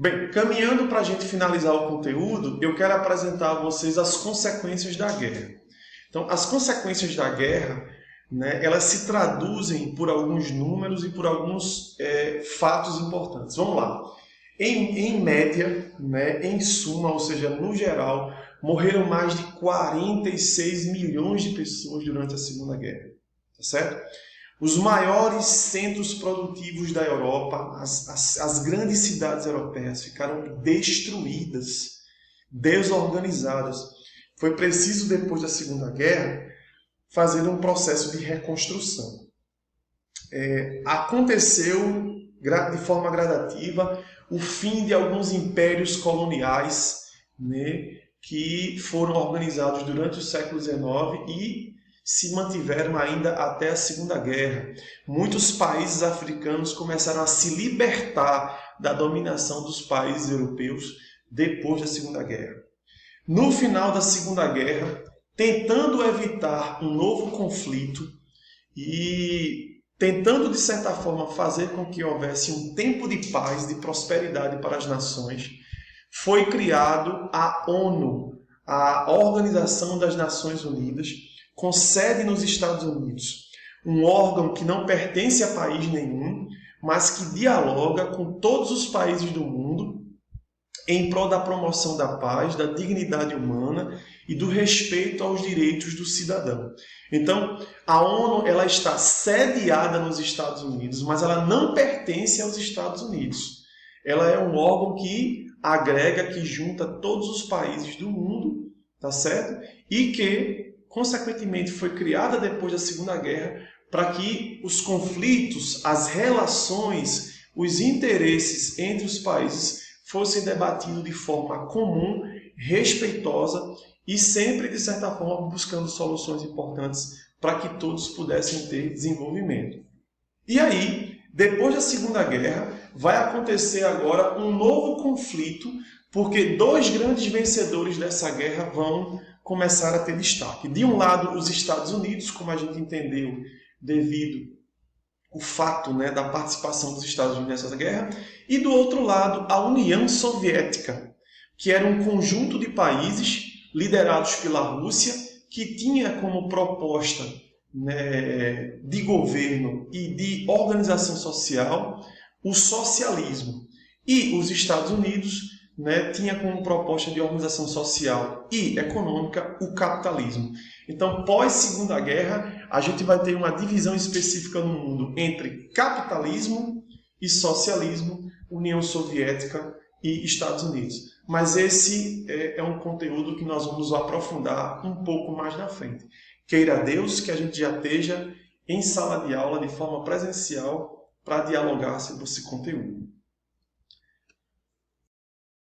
Bem, caminhando para a gente finalizar o conteúdo, eu quero apresentar a vocês as consequências da guerra. Então, as consequências da guerra, né, elas se traduzem por alguns números e por alguns fatos importantes. Vamos lá. Em média, né, em suma, ou seja, no geral, morreram mais de 46 milhões de pessoas durante a Segunda Guerra. Tá certo? Os maiores centros produtivos da Europa, as grandes cidades europeias ficaram destruídas, desorganizadas. Foi preciso, depois da Segunda Guerra, fazer um processo de reconstrução. Aconteceu, de forma gradativa, o fim de alguns impérios coloniais, né, que foram organizados durante o século XIX e se mantiveram ainda até a Segunda Guerra. Muitos países africanos começaram a se libertar da dominação dos países europeus depois da Segunda Guerra. No final da Segunda Guerra, tentando evitar um novo conflito e tentando, de certa forma, fazer com que houvesse um tempo de paz, de prosperidade para as nações, foi criado a ONU, a Organização das Nações Unidas, com sede nos Estados Unidos. Um órgão que não pertence a país nenhum, mas que dialoga com todos os países do mundo em prol da promoção da paz, da dignidade humana e do respeito aos direitos do cidadão. Então, a ONU ela está sediada nos Estados Unidos, mas ela não pertence aos Estados Unidos. Ela é um órgão que agrega, que junta todos os países do mundo, tá certo? E que, consequentemente, foi criada depois da Segunda Guerra para que os conflitos, as relações, os interesses entre os países fossem debatidos de forma comum, respeitosa e sempre, de certa forma, buscando soluções importantes para que todos pudessem ter desenvolvimento. E aí, depois da Segunda Guerra, vai acontecer agora um novo conflito, porque dois grandes vencedores dessa guerra vão começar a ter destaque. De um lado, os Estados Unidos, como a gente entendeu, devido o fato, né, da participação dos Estados Unidos nessa guerra, e do outro lado, a União Soviética, que era um conjunto de países liderados pela Rússia, que tinha como proposta, né, de governo e de organização social o socialismo. E os Estados Unidos, né, tinha como proposta de organização social e econômica o capitalismo. Então, pós-Segunda Guerra, a gente vai ter uma divisão específica no mundo entre capitalismo e socialismo, União Soviética e Estados Unidos. Mas esse é um conteúdo que nós vamos aprofundar um pouco mais na frente. Queira Deus que a gente já esteja em sala de aula de forma presencial para dialogar sobre esse conteúdo.